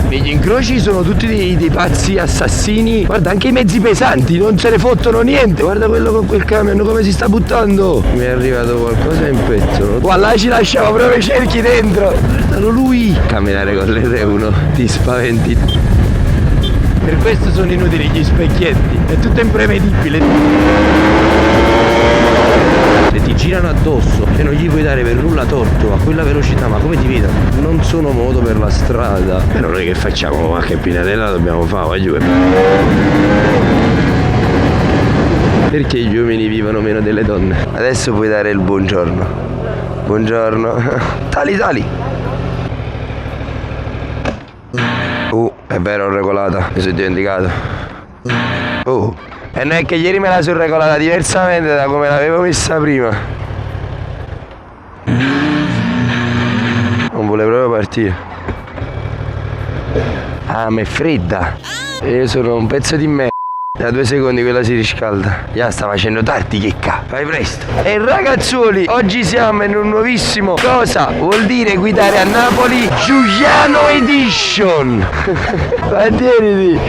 Negli incroci sono tutti dei pazzi assassini. Guarda, anche i mezzi pesanti non se ne fottono niente. Guarda quello con quel camion come si sta buttando. Mi è arrivato qualcosa in petto. Qua là ci lasciamo proprio i cerchi dentro. Guardalo lui. Camminare con l'R1 ti spaventi. Per questo sono inutili gli specchietti. È tutto imprevedibile. Se ti girano addosso e non gli puoi dare per nulla torto a quella velocità, ma come ti vedono? Non sono modo per la strada. E non è che facciamo qualche pinarella, dobbiamo fare, voglio. Perché gli uomini vivono meno delle donne? Adesso puoi dare il buongiorno. Buongiorno. Tali. È vero, ho regolata, mi sono dimenticato. E non è che ieri me la sono regolata diversamente da come l'avevo messa prima. Non volevo proprio partire. Ah, ma è fredda. Io sono un pezzo di merda. Da 2 secondi quella si riscalda. Già sta facendo tardi, checca. Fai presto. E ragazzuoli, oggi siamo in un nuovissimo cosa vuol dire guidare a Napoli Giuliano Edition. Mantieniti.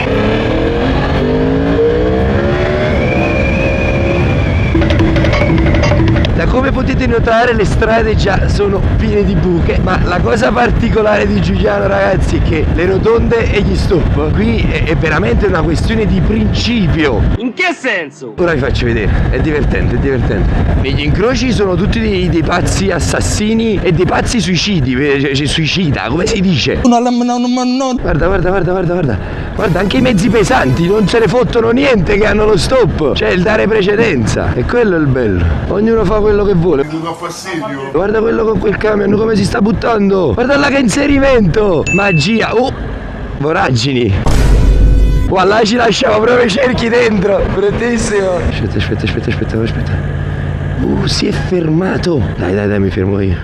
Da come potete notare le strade già sono piene di buche, ma la cosa particolare di Giuliano, ragazzi, è che le rotonde e gli stop qui è veramente una questione di principio. In che senso? Ora vi faccio vedere, è divertente, è divertente. Negli incroci sono tutti dei pazzi assassini e dei pazzi suicidi, cioè suicida, come si dice? Guarda, anche i mezzi pesanti non se ne fottono niente che hanno lo stop. Cioè il dare precedenza. E quello è il bello. Ognuno fa quello che vuole. Guarda quello con quel camion come si sta buttando. Guarda là che inserimento. Magia. Voragini. Qua là ci lasciamo proprio i cerchi dentro. Bruttissimo. Aspetta. Si è fermato. Dai, mi fermo io.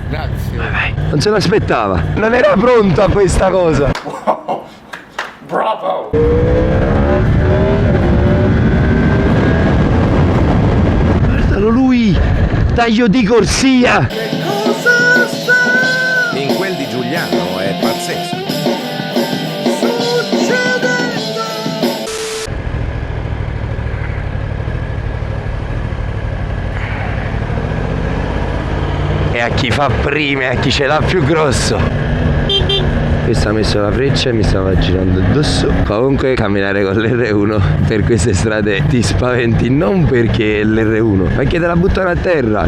Grazie. Vai. Non se l'aspettava. Non era pronto a questa cosa. Bravo! Guardalo lui! Taglio di corsia! Che cosa sta? In quel di Giuliano è pazzesco. Succedendo? E a chi fa prima e a chi ce l'ha più grosso. Questa ha messo la freccia e mi stava girando addosso. Comunque camminare con l'R1 per queste strade ti spaventi, non perché è l'R1, ma perché te la buttano a terra.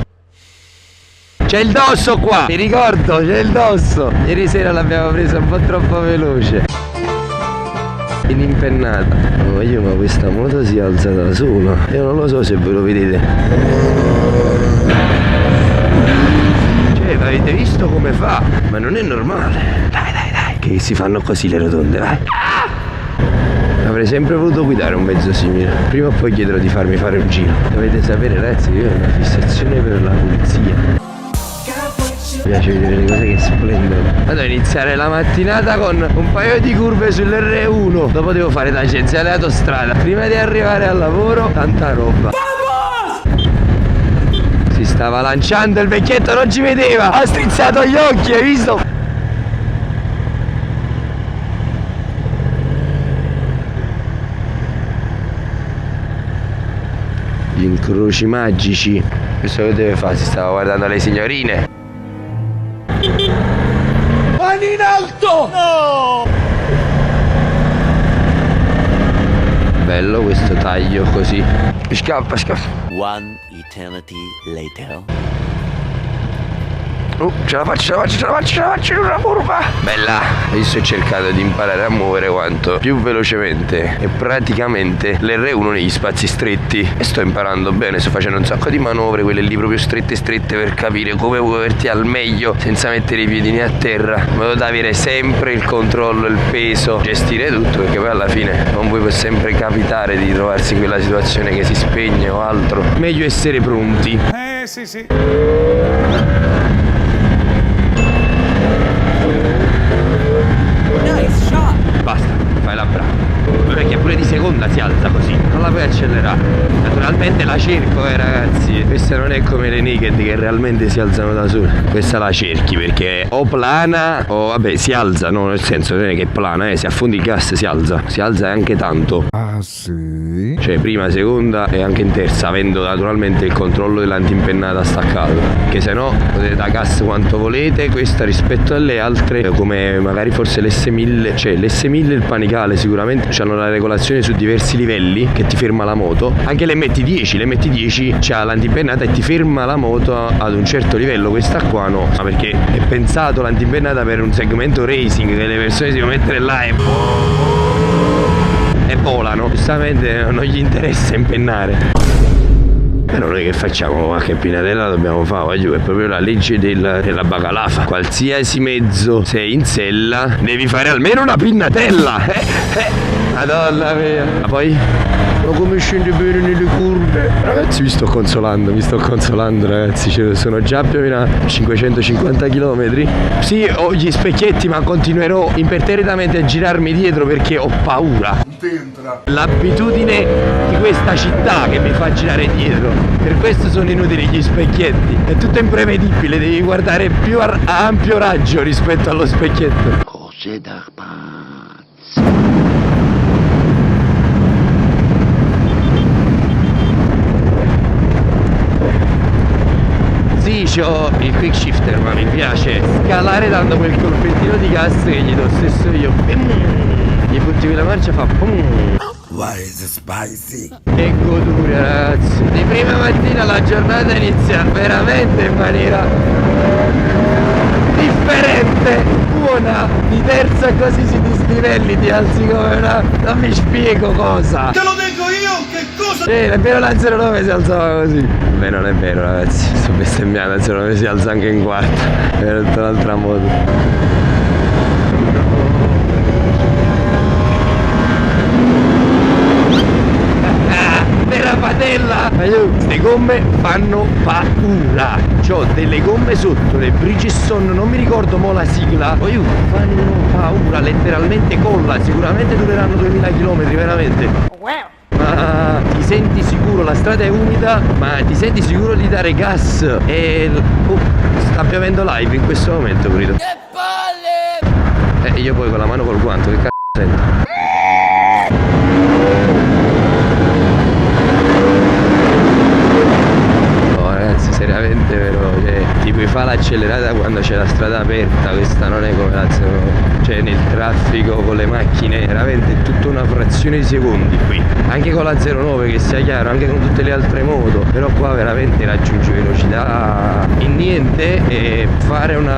C'è il dosso qua, ti ricordo, c'è il dosso. Ieri sera l'abbiamo presa un po' troppo veloce. In impennata. Ma questa moto si alza da sola. Io non lo so se ve lo vedete. Cioè, avete visto come fa? Ma non è normale. Dai, che si fanno così le rotonde, vai. Avrei sempre voluto guidare un mezzo simile. Prima o poi chiederò di farmi fare un giro. Dovete sapere, ragazzi, io ho una fissazione per la pulizia. Mi piace vedere le cose che splendono. Vado a iniziare la mattinata con un paio di curve sull'R1. Dopo devo fare tangenziale autostrada. Prima di arrivare al lavoro, tanta roba. Si stava lanciando, il vecchietto non ci vedeva. Ha strizzato gli occhi, hai visto? Gli incroci magici. Questo che deve fare? Si stava guardando le signorine. Mani in alto! No! Bello questo taglio così. Scappa. One eternity later. Ce la faccio in una curva. Bella. Adesso ho cercato di imparare a muovere quanto più velocemente e praticamente l'R1 negli spazi stretti. E sto imparando bene, sto facendo un sacco di manovre, quelle lì proprio strette per capire come muoverti al meglio senza mettere i piedini a terra, in modo da avere sempre il controllo, il peso, gestire tutto, perché poi alla fine non può sempre capitare di trovarsi in quella situazione che si spegne o altro. Meglio essere pronti. Sì. Basta, fai la brava. Perché pure di seconda si alza così, non la puoi accelerare. Naturalmente la cerco, ragazzi. Questa non è come le naked che realmente si alzano da sole. Questa la cerchi perché o plana o vabbè si alza, no? Nel senso non è che è plana, se affondi il gas si alza. Si alza anche tanto. Ah sì? Cioè prima, seconda e anche in terza, avendo naturalmente il controllo dell'antimpennata staccato. Che se no potete da gas quanto volete. Questa rispetto alle altre, come magari forse l'S1000, cioè l'S1000 e il panicale sicuramente hanno la regolazione su diversi livelli che ti ferma la moto. Anche l'MT10 c'ha l'antimpennata e ti ferma la moto ad un certo livello. Questa qua no, ma perché è pensato l'antimpennata per un segmento racing, che le persone si devono mettere là e volano. Giustamente non gli interessa impennare. Però noi che facciamo? Qualche pinnatella dobbiamo fare, voglio, è proprio la legge della bacalafa. Qualsiasi mezzo sei in sella, devi fare almeno una pinnatella. Madonna mia. Ma poi? Ma come scende bene nelle curve? Ragazzi, mi sto consolando ragazzi, cioè, sono già più o meno a 550 km. Sì, ho gli specchietti, ma continuerò imperterritamente a girarmi dietro perché ho paura. L'abitudine di questa città che mi fa girare dietro. Per questo sono inutili gli specchietti. È tutto imprevedibile, devi guardare più a ampio raggio rispetto allo specchietto. Cose da pazzi. Sì, c'ho il quick shifter, ma mi piace scalare dando quel colpettino di gas che gli do stesso io. Gli butti quella marcia, fa pum. Why is it spicy? Che goduria, ragazzi. Di prima mattina la giornata inizia veramente in maniera differente, buona. Di terza così si dislivelli, ti alzi come una... non mi spiego cosa. Te lo dico io che cosa? Nemmeno la 09 si alzava così. Beh, non è vero, ragazzi, sto bestemmiando, la 09 si alza anche in quarta. È tutta un'altra moto. Patella! Queste gomme fanno paura. C'ho delle gomme sotto, le Bridgestone, non mi ricordo mo la sigla. Fanno paura, letteralmente colla. Sicuramente dureranno 2000 km, veramente. Ma ti senti sicuro, la strada è umida, ma ti senti sicuro di dare gas. E sta piovendo live in questo momento, pulito. Che palle! Io poi con la mano col guanto, che cazzo sento? Seriamente però, cioè, ti puoi fare l'accelerata quando c'è la strada aperta, questa non è come la 09, cioè nel traffico con le macchine, veramente è tutta una frazione di secondi qui, anche con la 09 che sia chiaro, anche con tutte le altre moto, però qua veramente raggiungi velocità in niente e fare un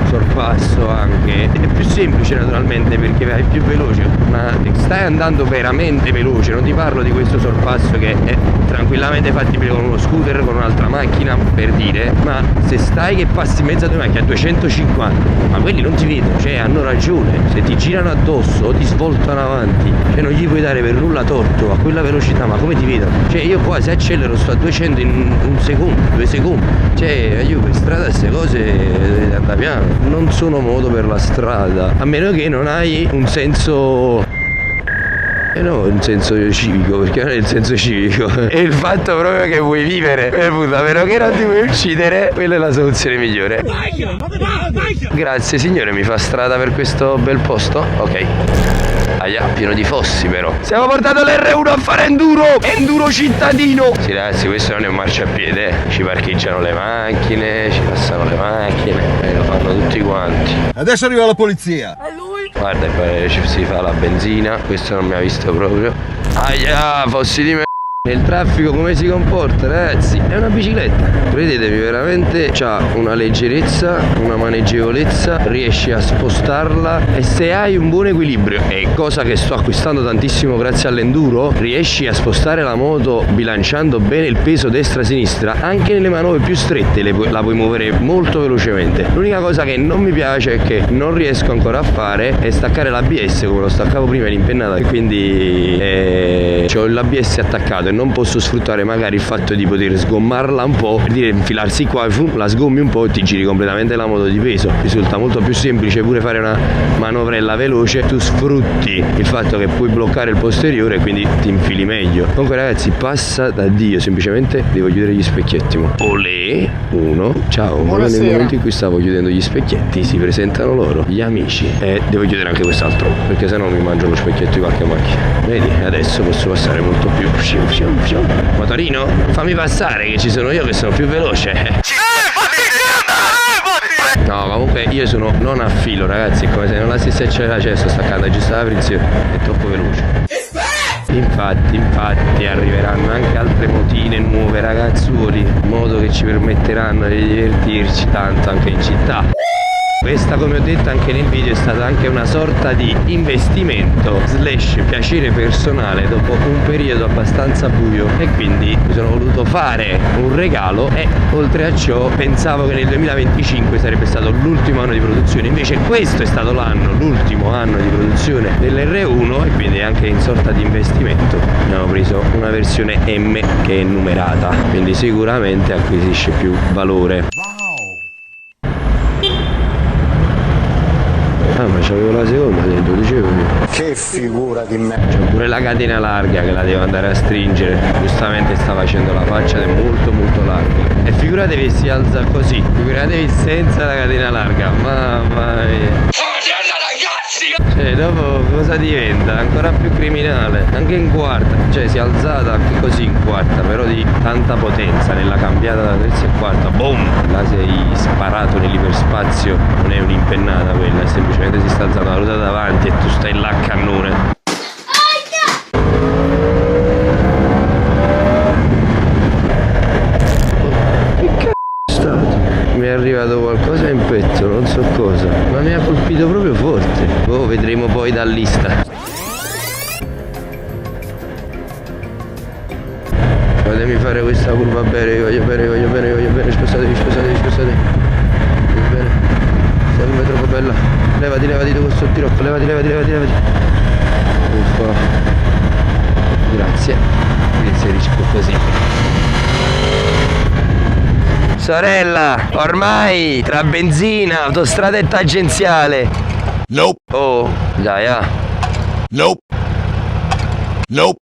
sorpasso anche è più semplice naturalmente perché vai più veloce, ma stai andando veramente veloce, non ti parlo di questo sorpasso che è tranquillamente fattibile con uno scooter, con un'altra macchina per dire, ma se stai che passi in mezzo a due macchine a 250, ma quelli non ti vedono, cioè hanno ragione, se ti girano addosso o ti svoltano avanti, cioè non gli puoi dare per nulla torto a quella velocità, ma come ti vedono? Cioè io qua se accelero sto a 200 in un secondo, 2 secondi, cioè io per strada queste cose da piano, non sono moto per la strada, a meno che non hai un senso... no, un senso civico, perché non è il senso civico, è il fatto proprio che vuoi vivere, a meno che non ti vuoi uccidere, quella è la soluzione migliore. Grazie signore, mi fa strada per questo bel posto? Ok. Aia, pieno di fossi però. Siamo portati l'R1 a fare enduro cittadino. Sì ragazzi, questo non è un marciapiede, ci parcheggiano le macchine, ci passano le macchine e lo fanno tutti quanti. Adesso arriva la polizia. Guarda, ci si fa la benzina, questo non mi ha visto proprio. Aia, fossi di me. Nel traffico come si comporta, ragazzi? È una bicicletta. Credetevi, veramente c'ha una leggerezza, una maneggevolezza, riesci a spostarla e se hai un buon equilibrio, e cosa che sto acquistando tantissimo grazie all'enduro, riesci a spostare la moto bilanciando bene il peso destra-sinistra, anche nelle manovre più strette la puoi muovere molto velocemente. L'unica cosa che non mi piace è che non riesco ancora a fare è staccare l'ABS come lo staccavo prima in impennata, e quindi c'ho l'ABS attaccato e non posso sfruttare magari il fatto di poter sgommarla un po', per dire infilarsi qua, la sgommi un po' e ti giri completamente la moto di peso. Risulta molto più semplice pure fare una manovrella veloce, tu sfrutti il fatto che puoi bloccare il posteriore e quindi ti infili meglio. Comunque ragazzi, passa da Dio, semplicemente devo chiudere gli specchietti. Olè, uno, ciao. Buonasera. Nel momento in cui stavo chiudendo gli specchietti si presentano loro, gli amici, e devo chiudere anche quest'altro perché sennò mi mangio lo specchietto di qualche macchina. Vedi, adesso posso passare molto più. Motorino, fammi passare che ci sono io che sono più veloce. No, comunque io sono non a filo, ragazzi, è come se non la stessi accelerazione, sto staccando giusto la frizione, è troppo veloce. Infatti arriveranno anche altre motine nuove, ragazzuoli, in modo che ci permetteranno di divertirci tanto anche in città. Questa, come ho detto anche nel video, è stata anche una sorta di investimento / piacere personale dopo un periodo abbastanza buio, e quindi mi sono voluto fare un regalo. E oltre a ciò pensavo che nel 2025 sarebbe stato l'ultimo anno di produzione, invece questo è stato l'ultimo anno di produzione dell'R1, e quindi anche in sorta di investimento abbiamo preso una versione M che è numerata, quindi sicuramente acquisisce più valore. Ah, ma c'avevo la seconda dentro, dicevo io. Che figura di me. C'è pure la catena larga che la devo andare a stringere. Giustamente sta facendo la faccia ed è molto molto larga. E figuratevi se si alza così, figuratevi senza la catena larga. Mamma mia. Cioè dopo cosa diventa? Ancora più criminale. Anche in quarta, cioè si è alzata anche così in quarta, però di tanta potenza nella cambiata da terza e quarta. Boom! Là sei sparato nell'iperspazio. Non è un'impennata quella, è semplicemente si sta alzando la ruota davanti e tu stai là a cannone. Mi è arrivato qualcosa in petto, non so cosa, ma mi ha colpito proprio forte. Oh, vedremo poi dall'Insta. Fatemi fare questa curva bene, voglio bene, spostatevi. Voglio bene. Questa curva è troppo bella. Levati tu questo tirocco, levati. Uffa. Grazie. Mi inserisco così. Sorella, ormai tra benzina, autostrada e tangenziale. Nope. Oh, dai, Nope.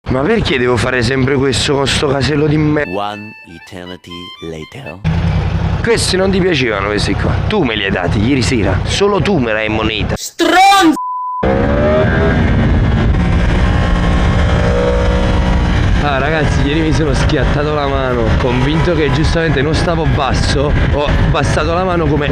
Ma perché devo fare sempre questo con sto casello di merda? One eternity later. Questi non ti piacevano, questi qua. Tu me li hai dati ieri sera. Solo tu me l'hai in moneta. Ah ragazzi, ieri mi sono schiattato la mano, convinto che giustamente non stavo basso, ho abbassato la mano come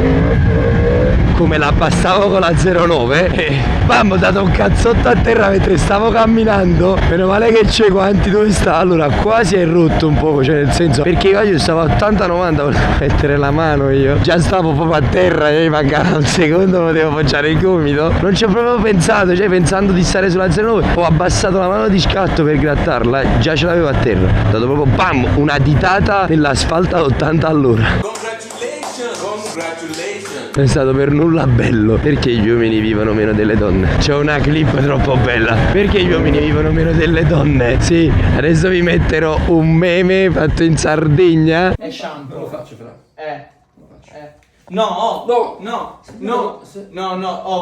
la abbassavo con la 09 e bam, ho dato un cazzotto a terra mentre stavo camminando. Meno male che c'è guanti, dove sta? Allora qua si è rotto un po', cioè nel senso, perché io stavo a 80-90, volevo mettere la mano io, già stavo proprio a terra, mi mancava un secondo, potevo poggiare il gomito. Non ci ho proprio pensato, cioè pensando di stare sulla 09 ho abbassato la mano di scatto per grattarla, già ce l'avevo a terra, ho dato proprio bam, una ditata nell'asfalto a 80 all'ora. Non è stato per nulla bello. Perché gli uomini vivono meno delle donne? C'è una clip troppo bella. Perché gli uomini vivono meno delle donne? Sì, adesso vi metterò un meme fatto in Sardegna. È shampoo. Lo faccio però. No, oh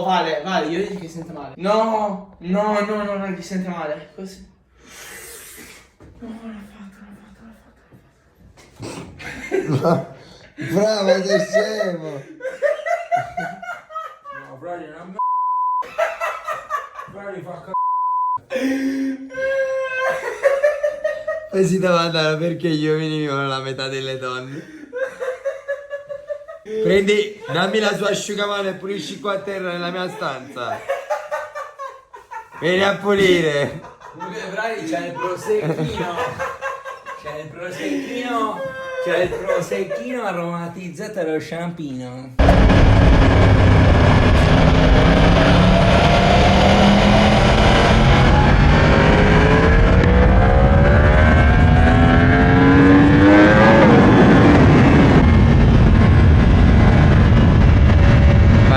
vale, io dico che si sente male. No, che si sente male. Così. Bravo, sei scemo. No, Brady, non Brady fa Poi si domandano perché gli uomini vivono la metà delle donne. Prendi, dammi la sua asciugamano e pulisci qua a terra nella mia stanza. Vieni a pulire. Brady c'è il prosecchino aromatizzato allo champino.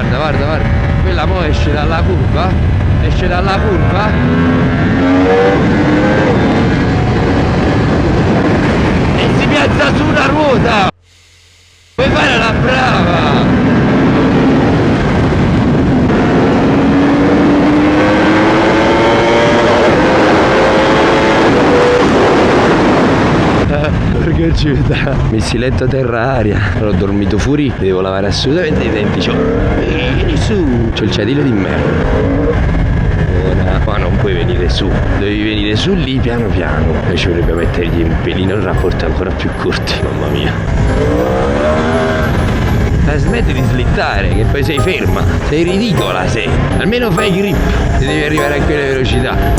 Guarda, quella mo esce dalla curva, si piazza su una ruota! Puoi fare la brava! Porca città. Missiletto terra-aria. Ho dormito fuori, devo lavare assolutamente i denti. Vieni su. C'ho il cadile di merda. Ora, ma non puoi venire su. Devi venire su lì piano piano. E ci vorrebbe mettergli un pelino in rapporti ancora più corti. Mamma mia. Smetti di slittare, che poi sei ferma. Sei ridicola, sei. Almeno fai grip. Se devi arrivare a quelle velocità.